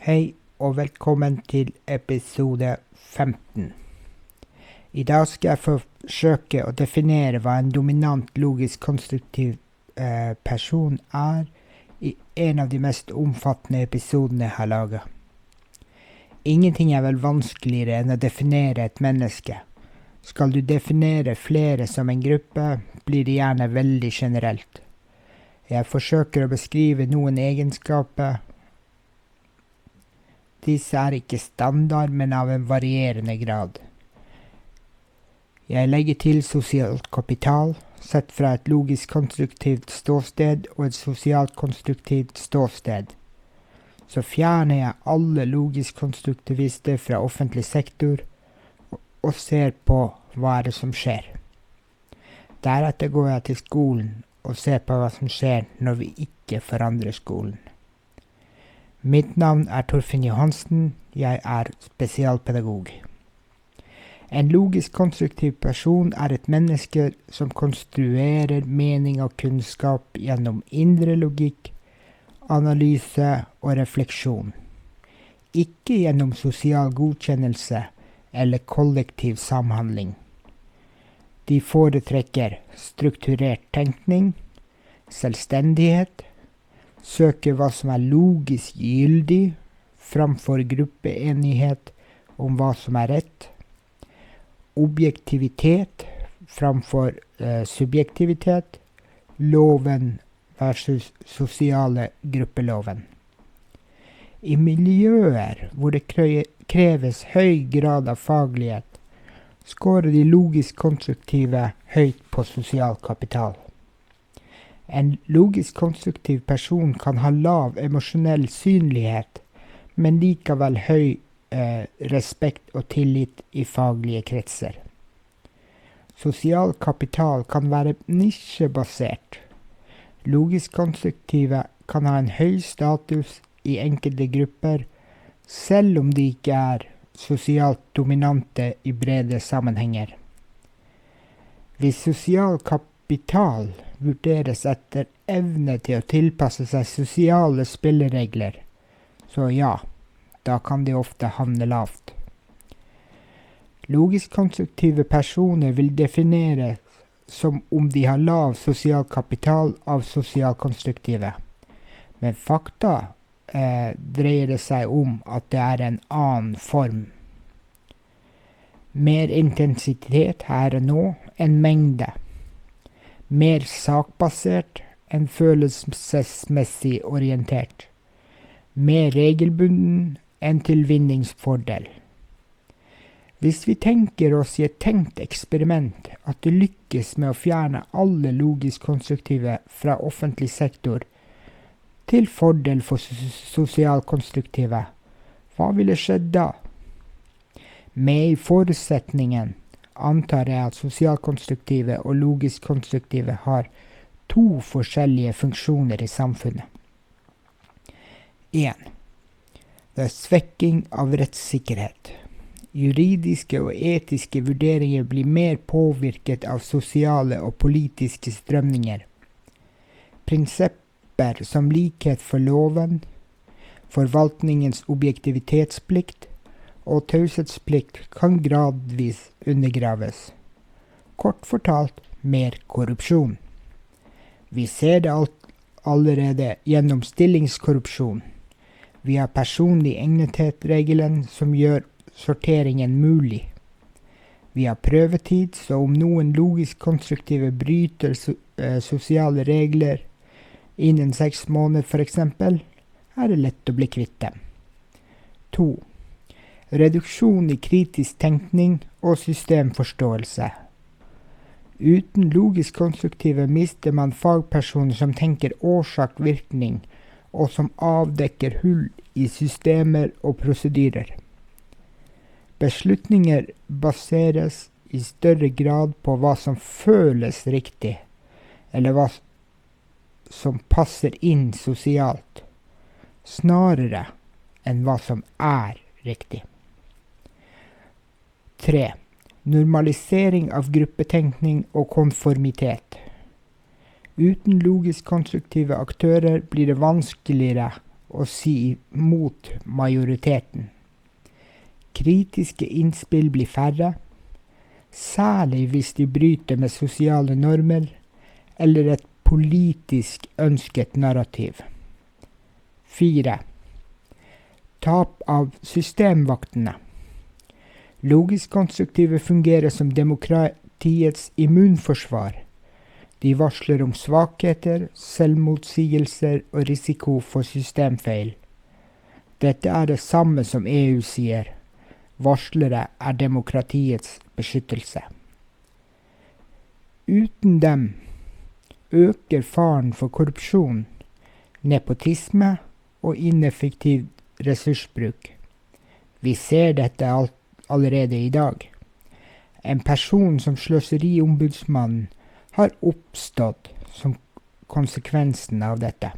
Hei og velkommen til episode 15. I dag skal jeg forsøke å definere hva en dominant logisk konstruktiv person er i en av de mest omfattende episodene jeg har laget. Ingenting er vel vanskeligere enn å definere et menneske. Skal du definere flere som en gruppe, blir det gjerne veldig generelt. Jeg forsøker å beskrive noen egenskaper. Disse er ikke standard, men av en varierende grad. Jeg legger til sosialt kapital, sett fra et logisk konstruktivt ståsted og et sosialt konstruktivt ståsted. Så fjerner jeg alle logisk konstruktivister fra offentlig sektor og ser på hva er det som skjer. Deretter går jeg til skolen og ser på hva som skjer når vi ikke forandrer skolen. Mitt navn er Torfinn Johansen, jeg er spesialpedagog. En logisk konstruktiv person er et menneske som konstruerer mening og kunnskap gjennom indre logikk, analyse og refleksjon. Ikke gjennom sosial godkjennelse eller kollektiv samhandling. De foretrekker strukturert tenkning, selvstendighet, søker hva som er logisk gyldig, framfor gruppeenighet om hva som er rett, objektivitet framfor subjektivitet, loven versus sosiale gruppeloven. I miljøer hvor det kreves høy grad av faglighet, skårer de logisk konstruktive høyt på sosial kapital. En logisk konstruktiv person kan ha lav emosjonell synlighet, men likevel høy respekt og tillit i faglige kretser. Sosial kapital kan være nisjebasert. Logisk konstruktive kan ha en høy status i enkelte grupper, selv om de ikke er sosialt dominante i brede sammenhenger. Hvis sosial kapital vurderes etter evne til å tilpasse seg sosiale spilleregler, så ja, da kan de ofte havne lavt. Logisk konstruktive personer vil defineres som om de har lav sosial kapital av sosialkonstruktive. Men fakta dreier det seg om at det er en annen form. Mer intensitet her og nå enn mengde. Mer sakbasert enn følelsesmessig orientert. Mer regelbunden enn til vinningsfordel. Hvis vi tenker oss i et tenkt eksperiment at det lykkes med å fjerne alle logisk konstruktive fra offentlig sektor til fordel for sosialkonstruktive, hva ville skjedd da? Med i forutsetningen antar jeg at sosialkonstruktive og logisk konstruktive har to forskjellige funksjoner i samfunnet. 1. Det er svekking av rettssikkerhet. Juridiske og etiske vurderinger blir mer påvirket av sosiale og politiske strømninger. Prinsipper som likhet for loven, forvaltningens objektivitetsplikt og taushetsplikt kan gradvis undergraves. Kort fortalt, mer korrupsjon. Vi ser det allerede gjennom stillingskorrupsjon. Vi har personlig egnethet-regelen som gjør sorteringen mulig. Vi har prøvetid, så om noen logisk konstruktive bryter sosiale regler innen 6 måneder for eksempel, er det lett å bli kvitt dem. 2. Reduksjon i kritisk tenkning og systemforståelse. Uten logisk konstruktive mister man fagpersoner som tenker årsak-virkning og som avdekker hull i systemer og prosedyrer. Beslutninger baseres i større grad på hva som føles riktig, eller hva som passer inn sosialt, snarere enn hva som er riktig. 3. Normalisering av gruppetenkning og konformitet. Uten logisk konstruktive aktører blir det vanskeligere å si mot majoriteten. Kritiske innspill blir færre, særlig hvis de bryter med sosiale normer eller et politisk ønsket narrativ. 4. Tap av systemvaktene. Logisk-konstruktive fungerer som demokratiets immunforsvar. De varsler om svakheter, selvmotsigelser og risiko for systemfeil. Dette er det samme som EU sier. Varslere er demokratiets beskyttelse. Uten dem øker faren for korrupsjon, nepotisme og ineffektiv ressursbruk. Vi ser dette allerede i dag. En person som sløseriombudsmannen har oppstått som konsekvensen av dette.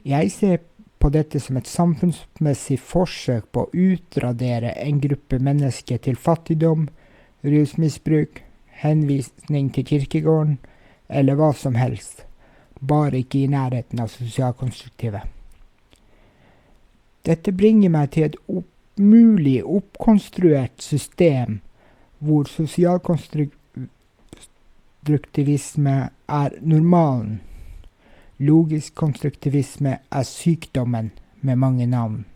Jeg ser på dette som et samfunnsmessig forsøk på å utradere en gruppe mennesker til fattigdom, rusmisbruk, henvisning til kirkegården eller hva som helst, bare ikke i nærheten av sosialkonstruktive. Dette bringer meg til et mulig oppkonstruert system hvor sosialkonstruktivisme er normalen. Logisk konstruktivisme er sykdommen med mange navn.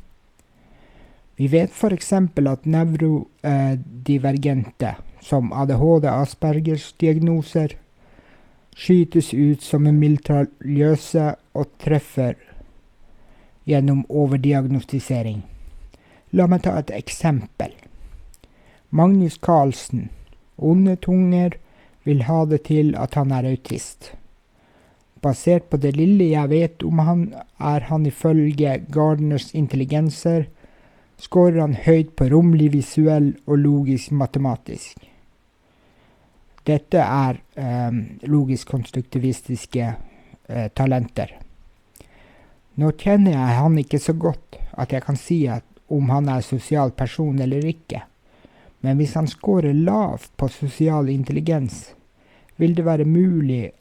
Vi vet for eksempel at nevrodivergente, som ADHD og Aspergers diagnoser, skytes ut som en mitraljøse og treffer gjennom overdiagnostisering. La meg ta et eksempel. Magnus Carlsen, onde tunger, vil ha det til at han er autist. Basert på det lille jeg vet om han, er han ifølge Gardners intelligenser, skårer han høyt på romlig, visuell og logisk matematisk. Dette er logisk-konstruktivistiske talenter. Nå kjenner jeg han ikke så godt at jeg kan si om han er sosial person eller ikke. Men hvis han skårer lavt på sosial intelligens, vil det være mulig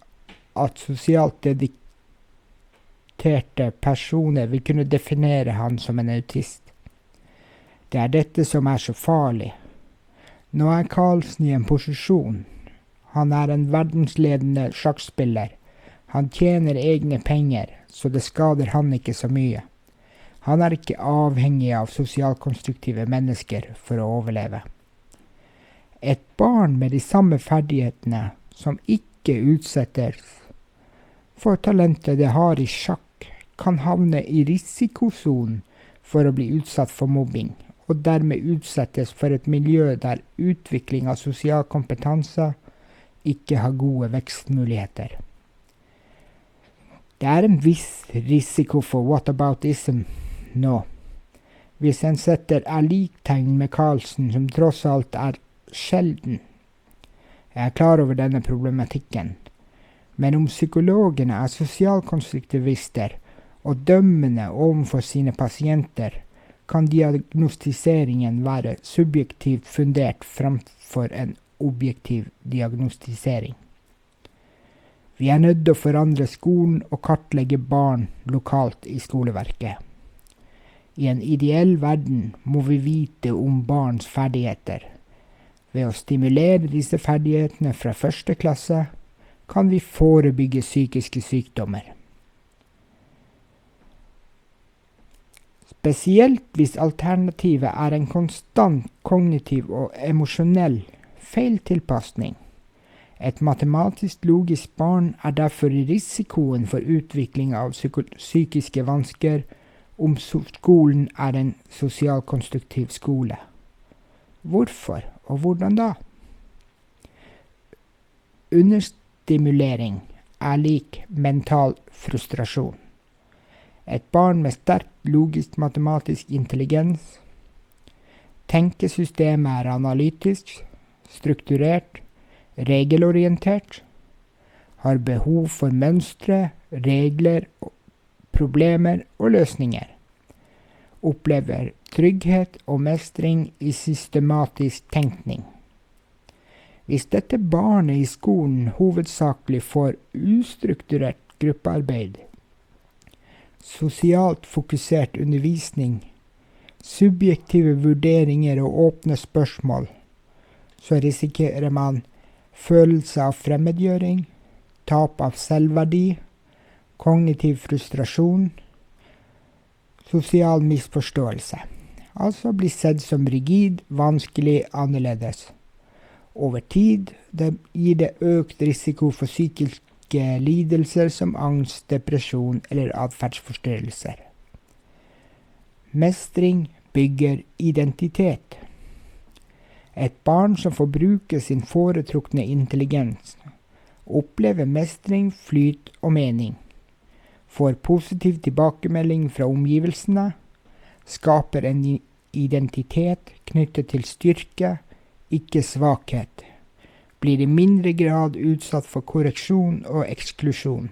at sosialt dedikerte personer vil kunne definere han som en autist. Det er dette som er så farlig. Nå er Carlsen i en posisjon. Han er en verdensledende sjakkspiller. Han tjener egne penger, så det skader han ikke så mye. Han er ikke avhengig av sosialkonstruktive mennesker for å overleve. Et barn med de samme ferdighetene som ikke utsettes for talentet det har i sjakk, kan havne i risikosonen for å bli utsatt for mobbing, og dermed utsettes for et miljø der utvikling av sosial kompetanse ikke har gode vekstmuligheter. Det er en viss risiko for whataboutism nå. Hvis en setter liktegn med Carlsen, som tross alt er sjelden. Jeg er klar over denne problematikken. Men om psykologene er sosialkonstruktivister og dømmende overfor sine pasienter, kan diagnostiseringen være subjektivt fundert framfor en objektiv diagnostisering. Vi er nødt til å forandre skolen og kartlegge barn lokalt i skoleverket. I en ideell verden må vi vite om barns ferdigheter. Ved å stimulere disse ferdighetene fra første klasse, kan vi forebygge psykiske sykdommer. Spesielt hvis alternativet er en konstant kognitiv og emosjonell feiltilpasning. Et matematisk logisk barn er derfor i risikoen for utvikling av psykiske vansker om skolen er en sosialkonstruktiv skole. Hvorfor og hvordan da? Understimulering er lik mental frustrasjon. Et barn med sterk logisk-matematisk intelligens. Tenkesystemet er analytisk, strukturert, regelorientert. Har behov for mønstre, regler, problemer og løsninger. Opplever trygghet og mestring i systematisk tenkning. Hvis dette barnet i skolen hovedsakelig får ustrukturert gruppearbeid, sosialt fokusert undervisning, subjektive vurderinger og åpne spørsmål, så risikerer man følelse av fremmedgjøring, tap av selvverdi, kognitiv frustrasjon, sosial misforståelse. Altså bli sett som rigid, vanskelig, annerledes. Over tid gir det økt risiko for psykiske lidelser som angst, depresjon eller atferdsforstyrrelser. Mestring bygger identitet. Et barn som får bruke sin foretrukne intelligens, opplever mestring, flyt og mening, får positiv tilbakemelding fra omgivelsene, skaper en identitet knyttet til styrke, ikke svakhet, blir i mindre grad utsatt for korreksjon og eksklusjon.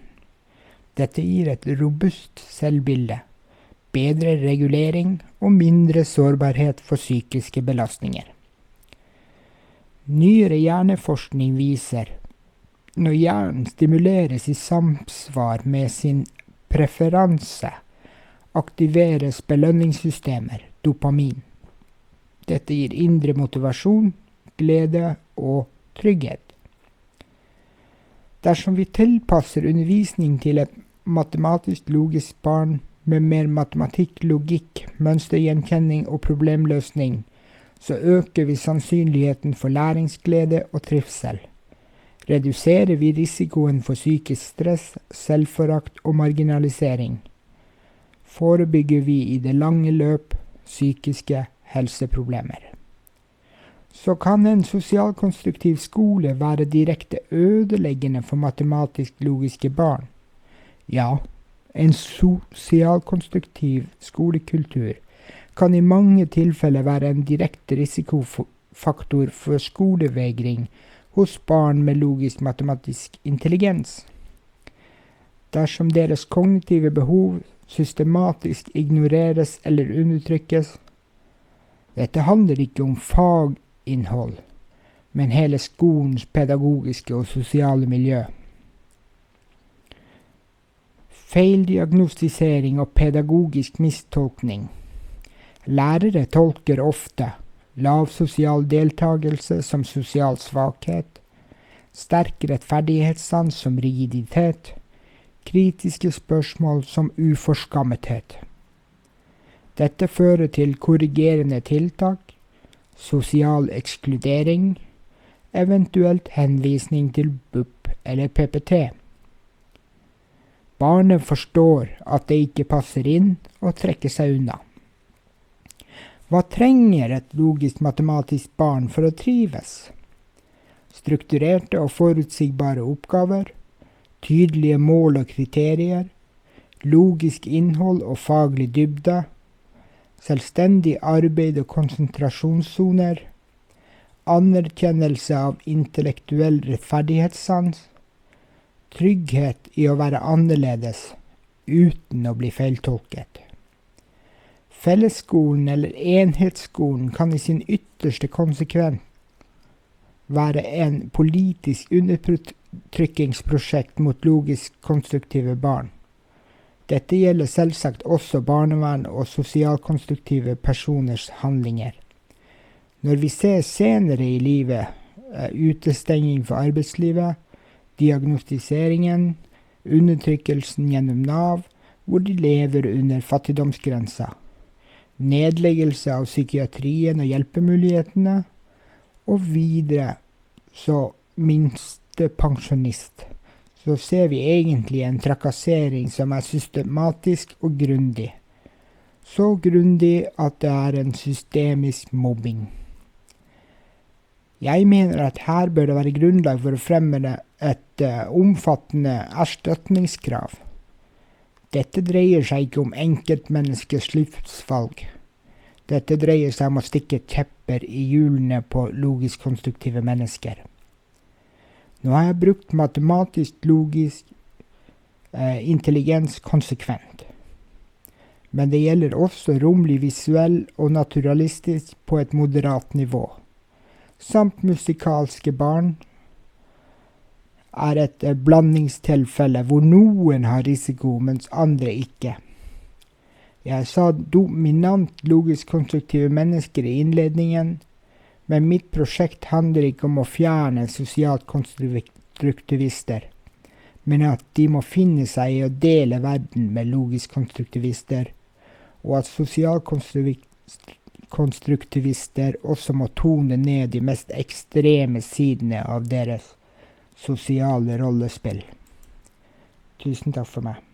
Dette gir et robust selvbilde, bedre regulering og mindre sårbarhet for psykiske belastninger. Nyere hjerneforskning viser når hjernen stimuleres i samsvar med sin preferanse, aktiveres belønningssystemer, dopamin. Dette gir indre motivasjon, glede og trygghet. Dersom vi tilpasser undervisning til et matematisk logisk barn med mer matematikk, logikk, mønstergjenkjenning og problemløsning, så øker vi sannsynligheten for læringsglede og trivsel. Reduserer vi risikoen for psykisk stress, selvforakt og marginalisering. Forebygger vi i det lange løp psykiske helseproblemer. Så kan en sosialkonstruktiv skole være direkte ødeleggende for matematisk-logiske barn. Ja, en sosialkonstruktiv skolekultur kan i mange tilfeller være en direkte risikofaktor for skolevegring hos barn med logisk-matematisk intelligens. Dersom deres kognitive behov systematisk ignoreres eller undertrykkes. Dette handler ikke om faginnhold, men hele skolens pedagogiske og sosiale miljø. Feildiagnostisering og pedagogisk mistolkning. Lærere tolker ofte lav sosial deltagelse som sosial svakhet, sterk rettferdighetssans som rigiditet, kritiske spørsmål som uforskammethet. Dette fører til korrigerende tiltak, sosial ekskludering, eventuelt henvisning til BUP eller PPT. Barnet forstår at det ikke passer inn og trekker seg unna. Hva trenger et logisk-matematisk barn for å trives? Strukturerte og forutsigbare oppgaver, tydelige mål og kriterier, logisk innhold og faglig dybde, selvstendig arbeid og konsentrasjonssoner, anerkjennelse av intellektuell rettferdighetssans, trygghet i å være annerledes uten å bli feiltolket. Fellesskolen eller enhetsskolen kan i sin ytterste konsekvens være en politisk undertrykkingsprosjekt mot logisk konstruktive barn. Dette gjelder selvsagt også barnevern og sosialkonstruktive personers handlinger. Når vi ser senere i livet utestenging fra arbeidslivet, diagnostiseringen, undertrykkelsen gjennom Nav, hvor de lever under fattigdomsgrensa, nedleggelse av psykiatrien og hjelpemulighetene, og videre så minstepensjonist, så ser vi egentlig en trakassering som er systematisk og grundig. Så grundig at det er en systemisk mobbing. Jeg mener at her bør det være grunnlag for å fremme et omfattende erstatningskrav. Dette dreier seg ikke om enkeltmenneskers livsvalg. Dette dreier seg om å stikke kjepper i hjulene på logisk-konstruktive mennesker. Nå har jeg brukt matematisk-logisk intelligens konsekvent. Men det gjelder også romlig visuell og naturalistisk på et moderat nivå. Samt musikalske barn er et blandingstilfelle hvor noen har risiko, mens andre ikke. Jeg sa dominant logisk-konstruktive mennesker i innledningen, men mitt prosjekt handler ikke om å fjerne sosialt konstruktivister, men at de må finne seg i å dele verden med logisk-konstruktivister, og at sosialkonstruktivister også må tone ned de mest ekstreme sidene av deres sosiale rollespill. Tusen takk for meg.